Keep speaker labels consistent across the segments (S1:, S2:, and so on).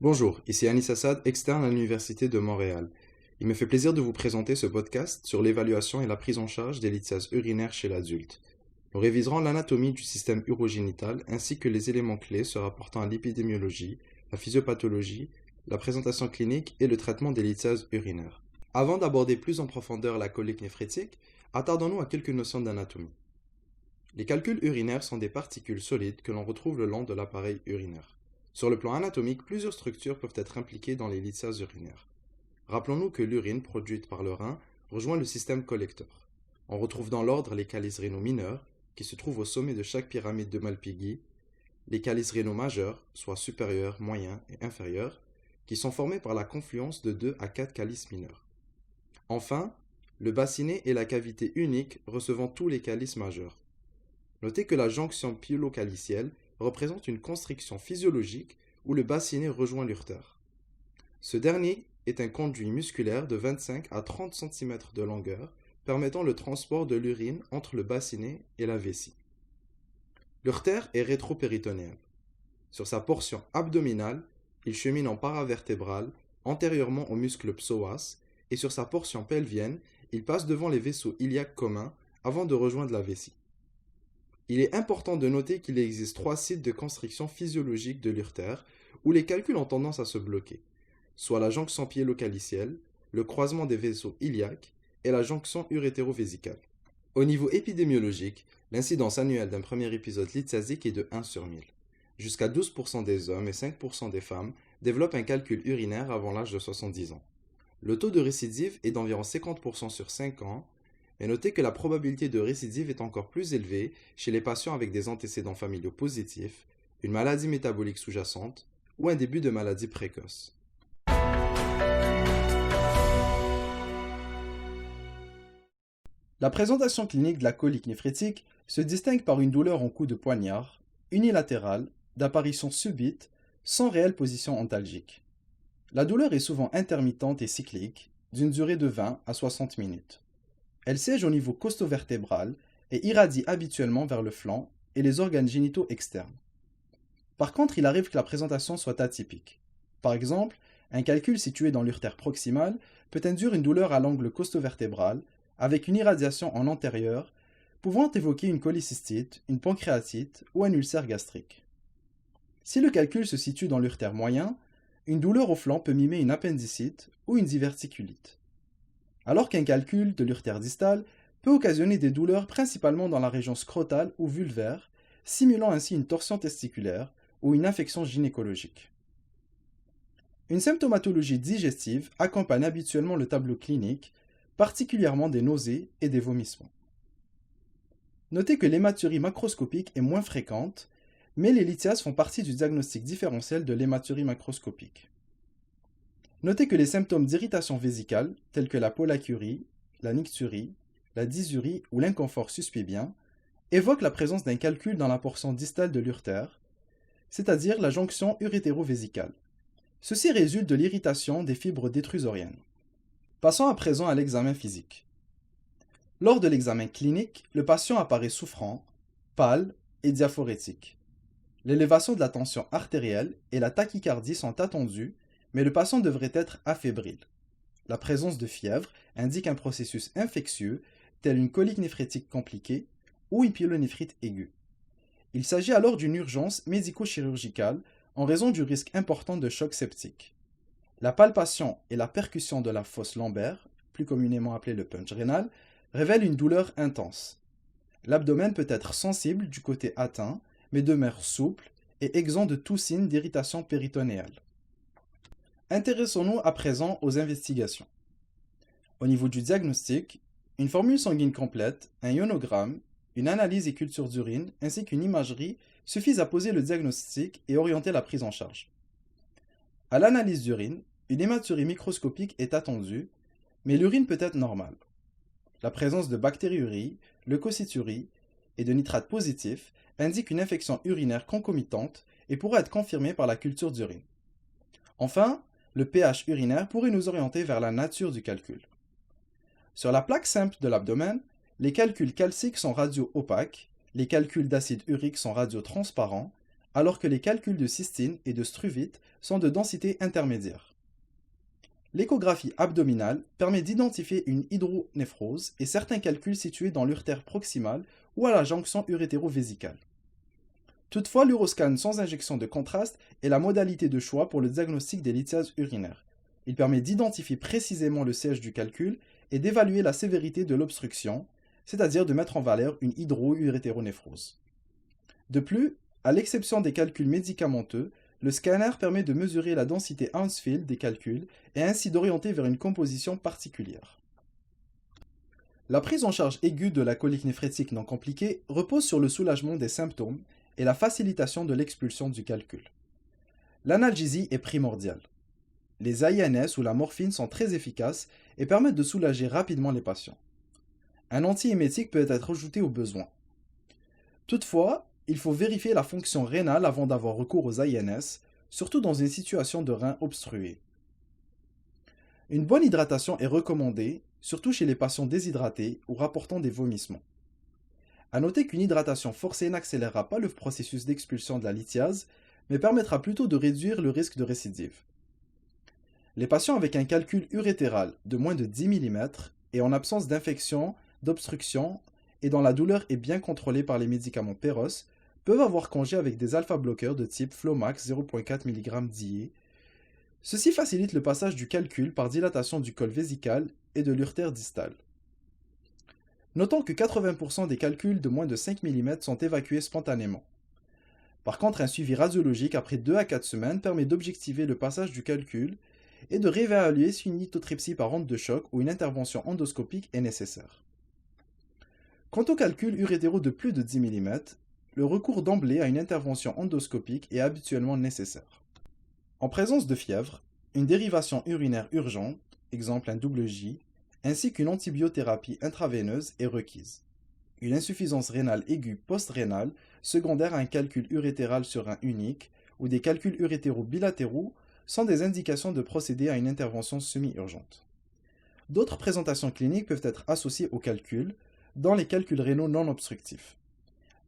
S1: Bonjour, ici Anis Assad, externe à l'Université de Montréal. Il me fait plaisir de vous présenter ce podcast sur l'évaluation et la prise en charge des lithiases urinaires chez l'adulte. Nous réviserons l'anatomie du système urogénital ainsi que les éléments clés se rapportant à l'épidémiologie, la physiopathologie, la présentation clinique et le traitement des lithiases urinaires. Avant d'aborder plus en profondeur la colique néphrétique, attardons-nous à quelques notions d'anatomie. Les calculs urinaires sont des particules solides que l'on retrouve le long de l'appareil urinaire. Sur le plan anatomique, plusieurs structures peuvent être impliquées dans les lithiases urinaires. Rappelons-nous que l'urine produite par le rein rejoint le système collecteur. On retrouve dans l'ordre les calices rénaux mineurs, qui se trouvent au sommet de chaque pyramide de Malpighi, les calices rénaux majeurs, soit supérieurs, moyens et inférieurs, qui sont formés par la confluence de 2 à 4 calices mineurs. Enfin, le bassinet est la cavité unique recevant tous les calices majeurs. Notez que la jonction pyélocalicielle représente une constriction physiologique où le bassinet rejoint l'urtère. Ce dernier est un conduit musculaire de 25 à 30 cm de longueur permettant le transport de l'urine entre le bassinet et la vessie. L'urtère est rétropéritonéal. Sur sa portion abdominale, il chemine en paravertébrale antérieurement au muscle psoas et sur sa portion pelvienne, il passe devant les vaisseaux iliaques communs avant de rejoindre la vessie. Il est important de noter qu'il existe 3 sites de constriction physiologique de l'urtère où les calculs ont tendance à se bloquer, soit la jonction pyélocalicielle, le croisement des vaisseaux iliaques et la jonction urétéro-vésicale. Au niveau épidémiologique, l'incidence annuelle d'un premier épisode lithiasique est de 1 sur 1000. Jusqu'à 12% des hommes et 5% des femmes développent un calcul urinaire avant l'âge de 70 ans. Le taux de récidive est d'environ 50% sur 5 ans, mais notez que la probabilité de récidive est encore plus élevée chez les patients avec des antécédents familiaux positifs, une maladie métabolique sous-jacente ou un début de maladie précoce. La présentation clinique de la colique néphrétique se distingue par une douleur en coup de poignard, unilatérale, d'apparition subite, sans réelle position antalgique. La douleur est souvent intermittente et cyclique, d'une durée de 20 à 60 minutes. Elle siège au niveau costo-vertébral et irradie habituellement vers le flanc et les organes génitaux externes. Par contre, il arrive que la présentation soit atypique. Par exemple, un calcul situé dans l'urtère proximale peut induire une douleur à l'angle costo-vertébral avec une irradiation en antérieur, pouvant évoquer une cholécystite, une pancréatite ou un ulcère gastrique. Si le calcul se situe dans l'urtère moyen, une douleur au flanc peut mimer une appendicite ou une diverticulite. Alors qu'un calcul de l'urtère distale peut occasionner des douleurs principalement dans la région scrotale ou vulvaire, simulant ainsi une torsion testiculaire ou une infection gynécologique. Une symptomatologie digestive accompagne habituellement le tableau clinique, particulièrement des nausées et des vomissements. Notez que l'hématurie macroscopique est moins fréquente, mais les lithiases font partie du diagnostic différentiel de l'hématurie macroscopique. Notez que les symptômes d'irritation vésicale, tels que la pollakiurie, la nicturie, la dysurie ou l'inconfort suspébien, évoquent la présence d'un calcul dans la portion distale de l'urtère, c'est-à-dire la jonction urétéro-vésicale. Ceci résulte de l'irritation des fibres détrusoriennes. Passons à présent à l'examen physique. Lors de l'examen clinique, le patient apparaît souffrant, pâle et diaphorétique. L'élévation de la tension artérielle et la tachycardie sont attendues, mais le patient devrait être affébrile. La présence de fièvre indique un processus infectieux, tel une colique néphrétique compliquée ou une pyélonéphrite aiguë. Il s'agit alors d'une urgence médico-chirurgicale en raison du risque important de choc septique. La palpation et la percussion de la fosse lombaire, plus communément appelée le punch rénal, révèlent une douleur intense. L'abdomen peut être sensible du côté atteint, mais demeure souple et exempt de tout signe d'irritation péritonéale. Intéressons-nous à présent aux investigations. Au niveau du diagnostic, une formule sanguine complète, un ionogramme, une analyse et culture d'urine ainsi qu'une imagerie suffisent à poser le diagnostic et orienter la prise en charge. À l'analyse d'urine, une hématurie microscopique est attendue, mais l'urine peut être normale. La présence de bactériurie, leucocyturie et de nitrates positifs indique une infection urinaire concomitante et pourra être confirmée par la culture d'urine. Enfin, le pH urinaire pourrait nous orienter vers la nature du calcul. Sur la plaque simple de l'abdomen, les calculs calciques sont radio-opaques, les calculs d'acide urique sont radio-transparents, alors que les calculs de cystine et de struvite sont de densité intermédiaire. L'échographie abdominale permet d'identifier une hydronéphrose et certains calculs situés dans l'urtère proximale ou à la jonction urétero-vésicale. Toutefois, l'uroscan sans injection de contraste est la modalité de choix pour le diagnostic des lithiases urinaires. Il permet d'identifier précisément le siège du calcul et d'évaluer la sévérité de l'obstruction, c'est-à-dire de mettre en valeur une hydro-urétéronéphrose. De plus, à l'exception des calculs médicamenteux, le scanner permet de mesurer la densité Hounsfield des calculs et ainsi d'orienter vers une composition particulière. La prise en charge aiguë de la colique néphrétique non compliquée repose sur le soulagement des symptômes et la facilitation de l'expulsion du calcul. L'analgésie est primordiale. Les AINS ou la morphine sont très efficaces et permettent de soulager rapidement les patients. Un antiémétique peut être ajouté au besoin. Toutefois, il faut vérifier la fonction rénale avant d'avoir recours aux AINS, surtout dans une situation de rein obstrué. Une bonne hydratation est recommandée, surtout chez les patients déshydratés ou rapportant des vomissements. A noter qu'une hydratation forcée n'accélérera pas le processus d'expulsion de la lithiase, mais permettra plutôt de réduire le risque de récidive. Les patients avec un calcul urétéral de moins de 10 mm et en absence d'infection, d'obstruction et dont la douleur est bien contrôlée par les médicaments Péros peuvent avoir congé avec des alpha-bloqueurs de type Flomax 0,4 mg d'IE. Ceci facilite le passage du calcul par dilatation du col vésical et de l'urtère distale. Notons que 80% des calculs de moins de 5 mm sont évacués spontanément. Par contre, un suivi radiologique après 2 à 4 semaines permet d'objectiver le passage du calcul et de réévaluer si une lithotripsie par onde de choc ou une intervention endoscopique est nécessaire. Quant au calcul urétéro de plus de 10 mm, le recours d'emblée à une intervention endoscopique est habituellement nécessaire. En présence de fièvre, une dérivation urinaire urgente, exemple un double J, ainsi qu'une antibiothérapie intraveineuse est requise. Une insuffisance rénale aiguë post-rénale, secondaire à un calcul urétéral sur rein unique, ou des calculs urétéraux bilatéraux sont des indications de procéder à une intervention semi-urgente. D'autres présentations cliniques peuvent être associées au calcul, dans les calculs rénaux non obstructifs.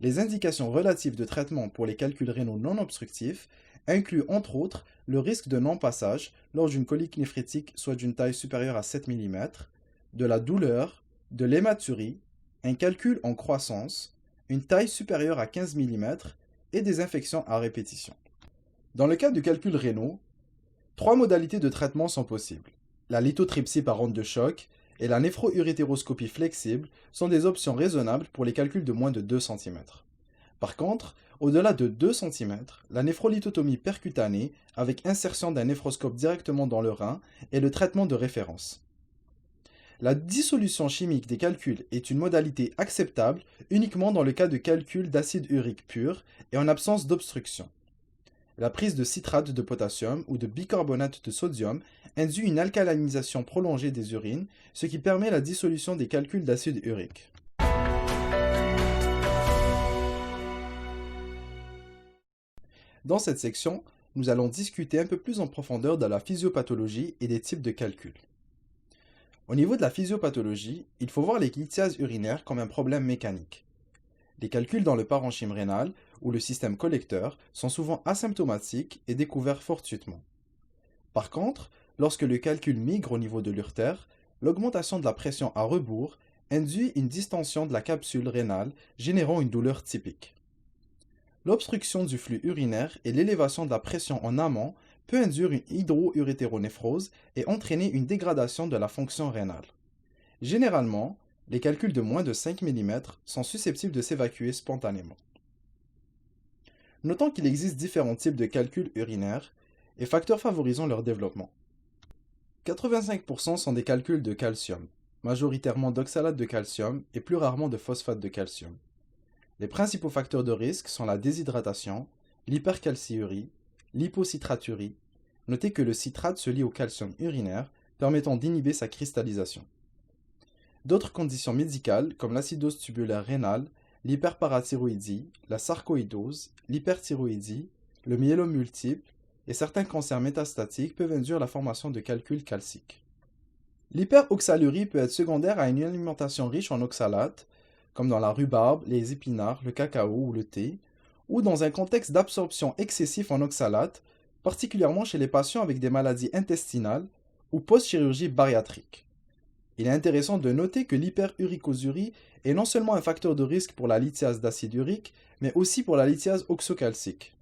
S1: Les indications relatives de traitement pour les calculs rénaux non obstructifs incluent entre autres le risque de non-passage lors d'une colique néphrétique soit d'une taille supérieure à 7 mm, de la douleur, de l'hématurie, un calcul en croissance, une taille supérieure à 15 mm et des infections à répétition. Dans le cas de calculs rénaux, 3 modalités de traitement sont possibles. La lithotripsie par onde de choc et la néphrourétéroscopie flexible sont des options raisonnables pour les calculs de moins de 2 cm. Par contre, au-delà de 2 cm, la néphrolithotomie percutanée avec insertion d'un néphroscope directement dans le rein est le traitement de référence. La dissolution chimique des calculs est une modalité acceptable uniquement dans le cas de calcul d'acide urique pur et en absence d'obstruction. La prise de citrate de potassium ou de bicarbonate de sodium induit une alcalinisation prolongée des urines, ce qui permet la dissolution des calculs d'acide urique. Dans cette section, nous allons discuter un peu plus en profondeur de la physiopathologie et des types de calculs. Au niveau de la physiopathologie, il faut voir les lithiases urinaires comme un problème mécanique. Les calculs dans le parenchyme rénal ou le système collecteur sont souvent asymptomatiques et découverts fortuitement. Par contre, lorsque le calcul migre au niveau de l'urtère, l'augmentation de la pression à rebours induit une distension de la capsule rénale, générant une douleur typique. L'obstruction du flux urinaire et l'élévation de la pression en amont peut induire une hydrourétéronéphrose et entraîner une dégradation de la fonction rénale. Généralement, les calculs de moins de 5 mm sont susceptibles de s'évacuer spontanément. Notons qu'il existe différents types de calculs urinaires et facteurs favorisant leur développement. 85% sont des calculs de calcium, majoritairement d'oxalate de calcium et plus rarement de phosphate de calcium. Les principaux facteurs de risque sont la déshydratation, l'hypercalciurie, l'hypocitraturie. Notez que le citrate se lie au calcium urinaire, permettant d'inhiber sa cristallisation. D'autres conditions médicales, comme l'acidose tubulaire rénale, l'hyperparathyroïdie, la sarcoïdose, l'hyperthyroïdie, le myélome multiple et certains cancers métastatiques peuvent induire la formation de calculs calciques. L'hyperoxalurie peut être secondaire à une alimentation riche en oxalate, comme dans la rhubarbe, les épinards, le cacao ou le thé, ou dans un contexte d'absorption excessif en oxalate, particulièrement chez les patients avec des maladies intestinales ou post-chirurgie bariatrique. Il est intéressant de noter que l'hyperuricosurie est non seulement un facteur de risque pour la lithiase d'acide urique, mais aussi pour la lithiase oxocalcique.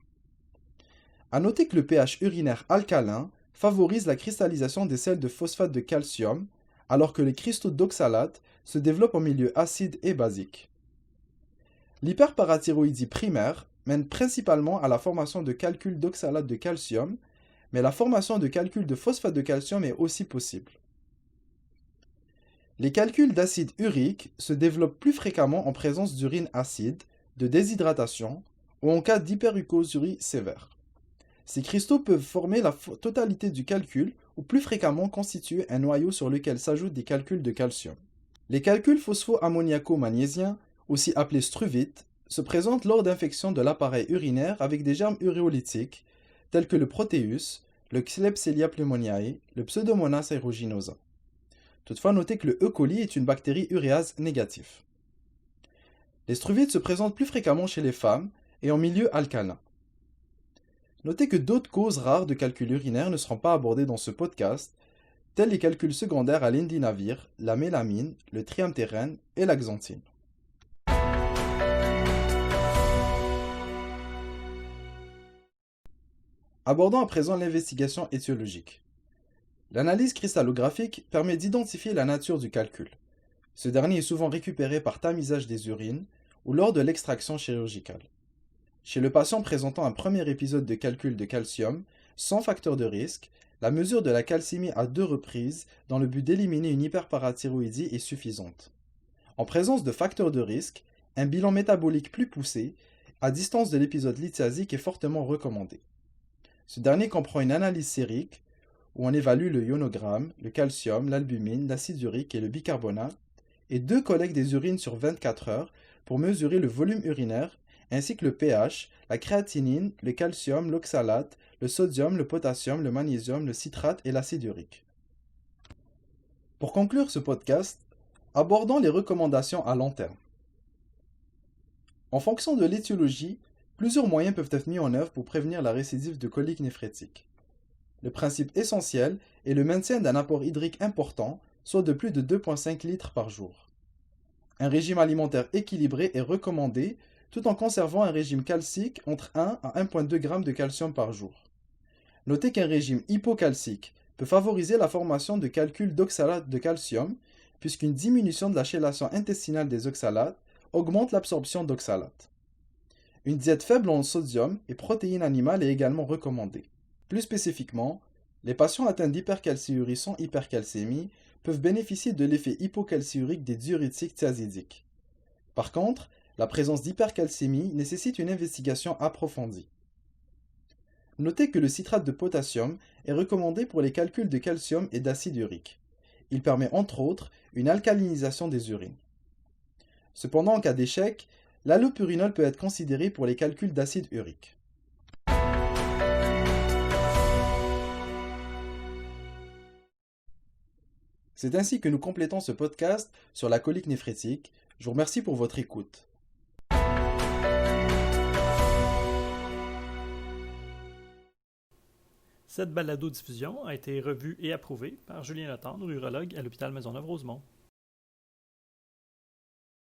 S1: A noter que le pH urinaire alcalin favorise la cristallisation des sels de phosphate de calcium, alors que les cristaux d'oxalate se développent en milieu acide et basique. L'hyperparathyroïdie primaire mène principalement à la formation de calculs d'oxalate de calcium, mais la formation de calculs de phosphate de calcium est aussi possible. Les calculs d'acide urique se développent plus fréquemment en présence d'urine acide, de déshydratation ou en cas d'hyperuricose sévère. Ces cristaux peuvent former la totalité du calcul ou plus fréquemment constituer un noyau sur lequel s'ajoutent des calculs de calcium. Les calculs phospho-ammoniaco-magnésiens, aussi appelés struvites, se présentent lors d'infections de l'appareil urinaire avec des germes uréolytiques tels que le Proteus, le Klebsiella pneumoniae, le Pseudomonas aeruginosa. Toutefois, notez que le E. coli est une bactérie uréase négative. Les struvites se présentent plus fréquemment chez les femmes et en milieu alcalin. Notez que d'autres causes rares de calculs urinaires ne seront pas abordées dans ce podcast, tels les calculs secondaires à l'indinavir, la mélamine, le triamtérène et la xanthine. Abordons à présent l'investigation étiologique. L'analyse cristallographique permet d'identifier la nature du calcul. Ce dernier est souvent récupéré par tamisage des urines ou lors de l'extraction chirurgicale. Chez le patient présentant un premier épisode de calcul de calcium, sans facteur de risque, la mesure de la calcémie à 2 reprises dans le but d'éliminer une hyperparathyroïdie est suffisante. En présence de facteurs de risque, un bilan métabolique plus poussé, à distance de l'épisode lithiasique, est fortement recommandé. Ce dernier comprend une analyse sérique, où on évalue le ionogramme, le calcium, l'albumine, l'acide urique et le bicarbonate, et 2 collectes des urines sur 24 heures pour mesurer le volume urinaire ainsi que le pH, la créatinine, le calcium, l'oxalate, le sodium, le potassium, le magnésium, le citrate et l'acide urique. Pour conclure ce podcast, abordons les recommandations à long terme. En fonction de l'étiologie, plusieurs moyens peuvent être mis en œuvre pour prévenir la récidive de colique néphrétique. Le principe essentiel est le maintien d'un apport hydrique important, soit de plus de 2,5 litres par jour. Un régime alimentaire équilibré est recommandé tout en conservant un régime calcique entre 1 à 1,2 g de calcium par jour. Notez qu'un régime hypocalcique peut favoriser la formation de calculs d'oxalate de calcium, puisqu'une diminution de la chélation intestinale des oxalates augmente l'absorption d'oxalate. Une diète faible en sodium et protéines animales est également recommandée. Plus spécifiquement, les patients atteints d'hypercalciurie sans hypercalcémie peuvent bénéficier de l'effet hypocalciurique des diurétiques thiazidiques. Par contre, la présence d'hypercalcémie nécessite une investigation approfondie. Notez que le citrate de potassium est recommandé pour les calculs de calcium et d'acide urique. Il permet entre autres une alcalinisation des urines. Cependant, en cas d'échec, l'allopurinol peut être considéré pour les calculs d'acide urique. C'est ainsi que nous complétons ce podcast sur la colique néphrétique. Je vous remercie pour votre écoute.
S2: Cette balado-diffusion a été revue et approuvée par Julien Letendre, urologue à l'hôpital Maisonneuve-Rosemont.